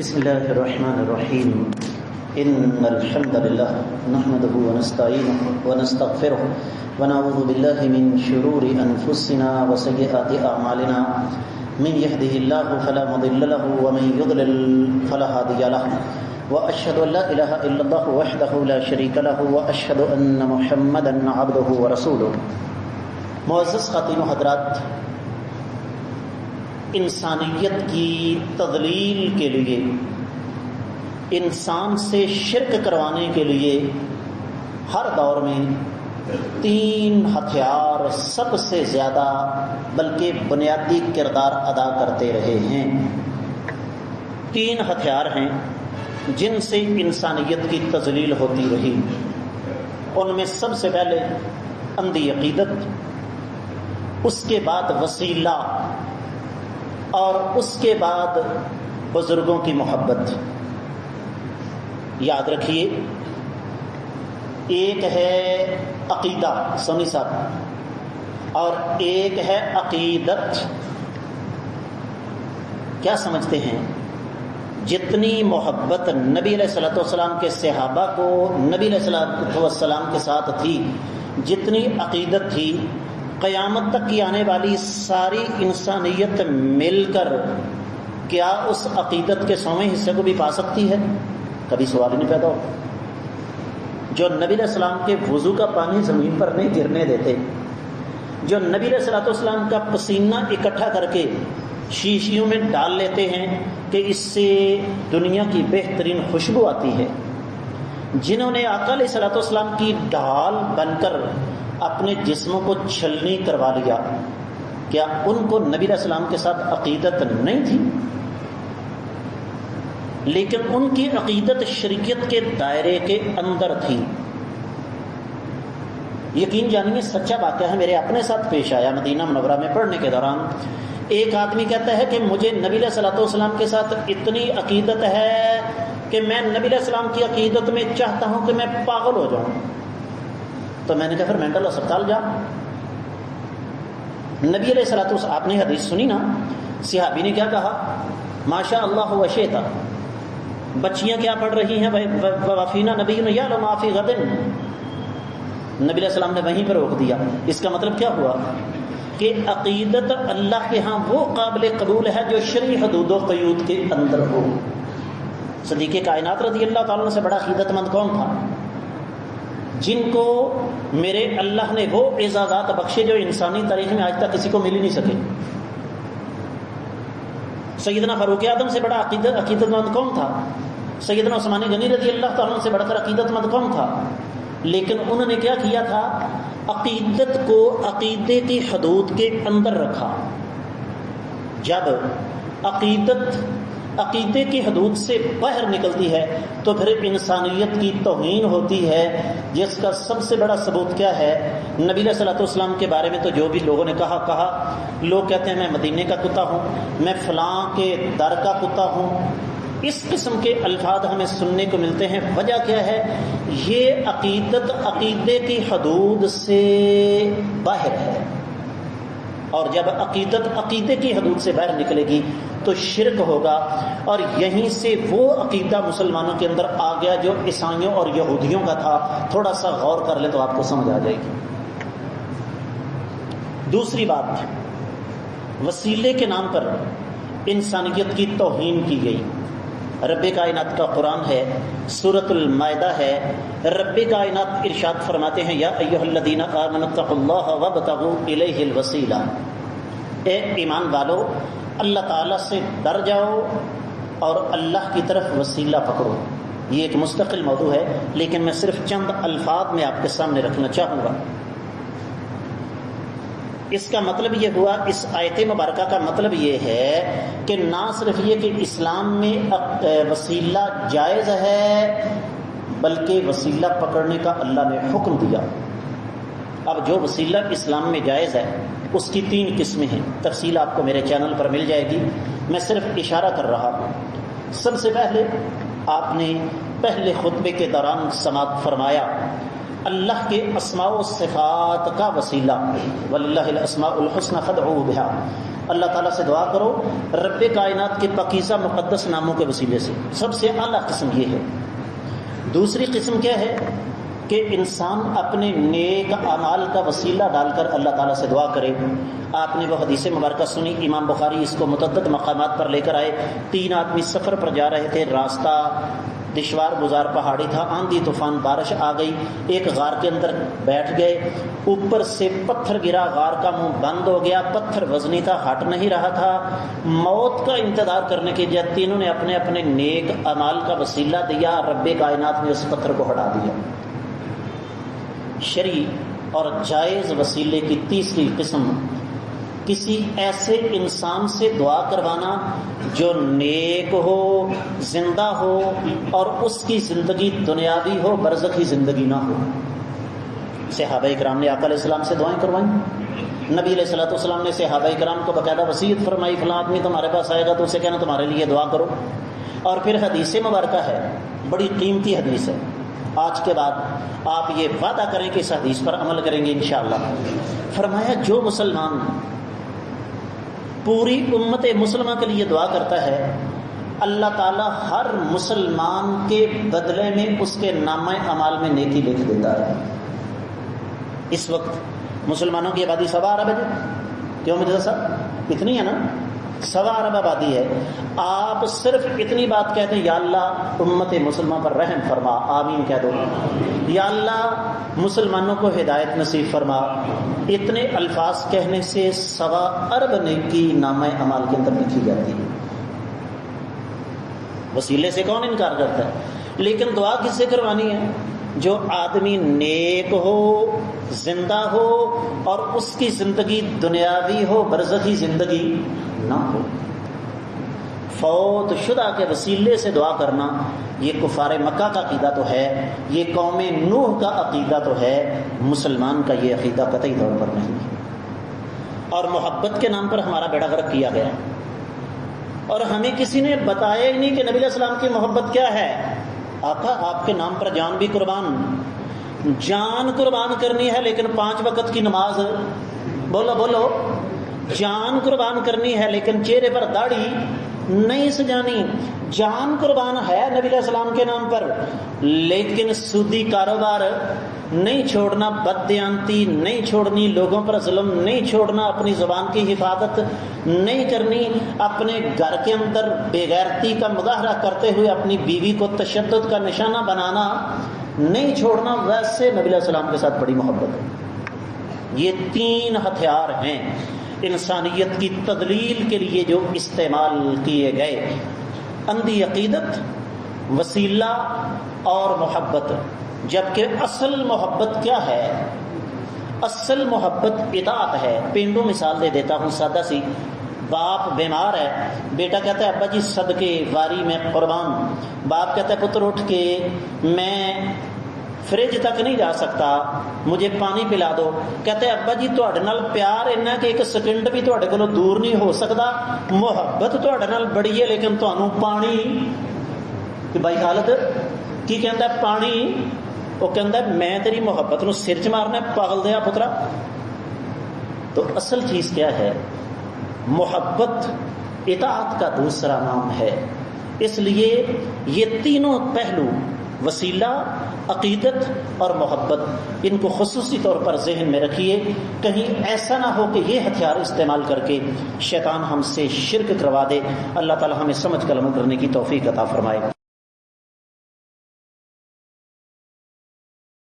بسم الله الرحمن الرحيم إن الحمد لله نحمده ونستعينه ونستغفره ونعوذ بالله من شرور أنفسنا وسيئات أعمالنا من يهده الله فلا مضل له ومن يضلل فلا هادي له وأشهد أن لا إله إلا الله وحده لا شريك له وأشهد أن محمدا عبده ورسوله. معزز خواتین و حضرات، انسانیت کی تضلیل کے لیے، انسان سے شرک کروانے کے لیے ہر دور میں تین ہتھیار سب سے زیادہ بلکہ بنیادی کردار ادا کرتے رہے ہیں. تین ہتھیار ہیں جن سے انسانیت کی تضلیل ہوتی رہی. ان میں سب سے پہلے اندھی عقیدت، اس کے بعد وسیلہ، اور اس کے بعد بزرگوں کی محبت. یاد رکھیے، ایک ہے عقیدہ سونی صاحب اور ایک ہے عقیدت. کیا سمجھتے ہیں؟ جتنی محبت نبی علیہ الصلوۃ والسلام کے صحابہ کو نبی علیہ الصلوۃ والسلام کے ساتھ تھی، جتنی عقیدت تھی، قیامت تک کی آنے والی ساری انسانیت مل کر کیا اس عقیدت کے 100ویں حصے کو بھی پا سکتی ہے؟ کبھی سوال ہی نہیں پیدا ہو. جو نبی علیہ السلام کے وضو کا پانی زمین پر نہیں گرنے دیتے، جو نبی علیہ الصلوۃ والسلام کا پسینہ اکٹھا کر کے شیشیوں میں ڈال لیتے ہیں کہ اس سے دنیا کی بہترین خوشبو آتی ہے، جنہوں نے آقا علیہ الصلوۃ والسلام کی ڈھال بن کر اپنے جسموں کو چھلنی کروا لیا، کیا ان کو نبی علیہ السلام کے ساتھ عقیدت نہیں تھی؟ لیکن ان کی عقیدت شریعت کے دائرے کے اندر تھی. یقین جانیے، سچا واقعہ ہے، میرے اپنے ساتھ پیش آیا. مدینہ منورہ میں پڑھنے کے دوران ایک آدمی کہتا ہے کہ مجھے نبی علیہ الصلوۃ والسلام کے ساتھ اتنی عقیدت ہے کہ میں نبی علیہ السلام کی عقیدت میں چاہتا ہوں کہ میں پاگل ہو جاؤں. تو میں نے کہا پھر مینٹل اسپتال جا. نبی علیہ الصلوۃ والسلام، آپ نے حدیث سنی نا، صحابی نے کیا کہا؟ ماشاء اللہ وشیتا. بچیاں کیا پڑھ رہی ہیں؟ وفینا نبی یعلم ما فی غد. نبی علیہ السلام نے وہیں پر روک دیا. اس کا مطلب کیا ہوا کہ عقیدت اللہ کے ہاں وہ قابل قبول ہے جو شرعی حدود و قیود کے اندر ہو. صدیق کائنات رضی اللہ تعالیٰ عنہ سے بڑا عقیدت مند کون تھا؟ جن کو میرے اللہ نے وہ اعزازات بخشے جو انسانی تاریخ میں آج تک کسی کو مل ہی نہیں سکے. سیدنا فاروق اعظم سے بڑا عقیدت مند کون تھا؟ سیدنا عثمان غنی رضی اللہ تعالیٰ عنہ سے بڑھ کر عقیدت مند کون تھا؟ لیکن انہوں نے کیا کیا تھا؟ عقیدت کو عقیدے کی حدود کے اندر رکھا. جب عقیدے کی حدود سے باہر نکلتی ہے تو پھر انسانیت کی توہین ہوتی ہے، جس کا سب سے بڑا ثبوت کیا ہے؟ نبی علیہ الصلوۃ والسلام کے بارے میں تو جو بھی لوگوں نے کہا. لوگ کہتے ہیں میں مدینے کا کتا ہوں، میں فلاں کے در کا کتا ہوں. اس قسم کے الفاظ ہمیں سننے کو ملتے ہیں. وجہ کیا ہے؟ یہ عقیدت عقیدے کی حدود سے باہر ہے، اور جب عقیدت عقیدے کی حدود سے باہر نکلے گی تو شرک ہوگا. اور یہیں سے وہ عقیدہ مسلمانوں کے اندر آ گیا جو عیسائیوں اور یہودیوں کا تھا. تھوڑا سا غور کر لیں تو آپ کو سمجھ آ جائے گی. دوسری بات، وسیلے کے نام پر انسانیت کی توہین کی گئی. رب کائنات کا قرآن ہے، سورۃ المائدہ ہے. رب کائنات ارشاد فرماتے ہیں، یا ایھا الذین آمنوا اتقوا اللہ وابتغوا الیہ الوسیلہ. اے ایمان والو، اللہ تعالیٰ سے ڈر جاؤ اور اللہ کی طرف وسیلہ پکڑو. یہ ایک مستقل موضوع ہے، لیکن میں صرف چند الفاظ میں آپ کے سامنے رکھنا چاہوں گا. اس کا مطلب یہ ہوا، اس آیت مبارکہ کا مطلب یہ ہے کہ نہ صرف یہ کہ اسلام میں وسیلہ جائز ہے، بلکہ وسیلہ پکڑنے کا اللہ نے حکم دیا. اب جو وسیلہ اسلام میں جائز ہے اس کی 3 قسمیں ہیں. تفصیل آپ کو میرے چینل پر مل جائے گی، میں صرف اشارہ کر رہا ہوں. سب سے پہلے آپ نے پہلے خطبے کے دوران سماعت فرمایا اللہ کے اسماء و صفات کا وسیلہ، وَلِلَّهِ الْأَسْمَاءُ الْحُسْنَى فَادْعُوهُ بِهَا. اللہ تعالیٰ سے دعا کرو رب کائنات کے پاکیزہ مقدس ناموں کے وسیلے سے. سب سے اعلیٰ قسم یہ ہے. دوسری قسم کیا ہے کہ انسان اپنے نیک اعمال کا وسیلہ ڈال کر اللہ تعالیٰ سے دعا کرے. آپ نے وہ حدیث مبارکہ سنی، امام بخاری اس کو متعدد مقامات پر لے کر آئے. 3 آدمی سفر پر جا رہے تھے، راستہ دشوار گزار پہاڑی تھا، آندھی طوفان بارش آ گئی، ایک غار کے اندر بیٹھ گئے، اوپر سے پتھر گرا، غار کا منہ بند ہو گیا، پتھر وزنی تھا، ہٹ نہیں رہا تھا. موت کا انتظار کرنے کے لیے تینوں نے اپنے اپنے نیک اعمال کا وسیلہ دیا، رب کائنات نے اس پتھر کو ہٹا دیا. شرعی اور جائز وسیلے کی تیسری قسم کسی ایسے انسان سے دعا کروانا جو نیک ہو، زندہ ہو اور اس کی زندگی دنیاوی ہو، برزخی زندگی نہ ہو. صحابہ کرام نے آقا علیہ السلام سے دعائیں کروائیں. نبی علیہ الصلوۃ والسلام نے صحابہ کرام کو باقاعدہ وصیت فرمائی، فلاں آدمی تمہارے پاس آئے گا تو اسے کہنا تمہارے لیے دعا کرو. اور پھر حدیث مبارکہ ہے، بڑی قیمتی حدیث ہے. آج کے بعد آپ یہ وعدہ کریں کہ اس حدیث پر عمل کریں گے انشاءاللہ. فرمایا جو مسلمان پوری امت مسلمہ کے لیے دعا کرتا ہے، اللہ تعالیٰ ہر مسلمان کے بدلے میں اس کے نامہ اعمال میں نیکی لکھ دیتا ہے. اس وقت مسلمانوں کی آبادی 1.25 ارب ہے. کیوں مرزا صاحب؟ اتنی ہے نا، 1.25 ارب آبادی ہے. آپ صرف اتنی بات کہتے ہیں، یا اللہ امت مسلمہ پر رحم فرما، آمین کہہ دو. یا اللہ مسلمانوں کو ہدایت نصیب فرما. اتنے الفاظ کہنے سے 1.25 ارب نیکی نامہ اعمال کے اندر لکھی جاتی ہے. وسیلے سے کون انکار کرتا ہے؟ لیکن دعا کس سے کروانی ہے؟ جو آدمی نیک ہو، زندہ ہو اور اس کی زندگی دنیاوی ہو، برزخی زندگی نہ ہو. فوت شدہ کے وسیلے سے دعا کرنا یہ کفار مکہ کا عقیدہ تو ہے، یہ قوم نوح کا عقیدہ تو ہے، مسلمان کا یہ عقیدہ قطعی طور پر نہیں ہے. اور محبت کے نام پر ہمارا بیڑا غرق کیا گیا، اور ہمیں کسی نے بتایا ہی نہیں کہ نبی علیہ السلام کی محبت کیا ہے. آقا آپ کے نام پر جان بھی قربان، جان قربان کرنی ہے، لیکن 5 وقت کی نماز، بولو بولو، جان قربان کرنی ہے لیکن چہرے پر داڑھی نہیں سجانی. جان قربان ہے نبی علیہ السلام کے نام پر، لیکن سودی کاروبار نہیں چھوڑنا، بددیانتی نہیں چھوڑنی، لوگوں پر ظلم نہیں چھوڑنا، اپنی زبان کی حفاظت نہیں کرنی، اپنے گھر کے اندر بے غیرتی کا مظاہرہ کرتے ہوئے اپنی بیوی کو تشدد کا نشانہ بنانا نہیں چھوڑنا. ویسے نبی علیہ السلام کے ساتھ بڑی محبت ہے. یہ 3 ہتھیار ہیں انسانیت کی تدلیل کے لیے جو استعمال کیے گئے: اندھی عقیدت، وسیلہ اور محبت. جبکہ اصل محبت کیا ہے؟ اصل محبت اطاعت ہے. پینڈو مثال دے دیتا ہوں سادہ سی. باپ بیمار ہے، بیٹا کہتا ہے ابا جی صدقے واری میں قربان. باپ کہتا ہے پتر اٹھ کے میں فریج تک نہیں جا سکتا، مجھے پانی پلا دو. کہتے ہیں ابا جی تواڈے نال پیار اتنا کہ 1 سیکنڈ بھی تواڈے کولوں دور نہیں ہو سکتا، محبت تواڈے نال بڑی ہے لیکن تانوں پانی کہ بھائی حالت کی کہندا ہے پانی، وہ کہندا ہے میں تیری محبت نو سر چ مارنا پاگل دیا پترا. تو اصل چیز کیا ہے؟ محبت اطاعت کا دوسرا نام ہے. اس لیے یہ تینوں پہلو، وسیلہ، عقیدت اور محبت، ان کو خصوصی طور پر ذہن میں رکھیے. کہیں ایسا نہ ہو کہ یہ ہتھیار استعمال کر کے شیطان ہم سے شرک کروا دے. اللہ تعالی ہمیں سمجھ کر عمل کرنے کی توفیق عطا فرمائے.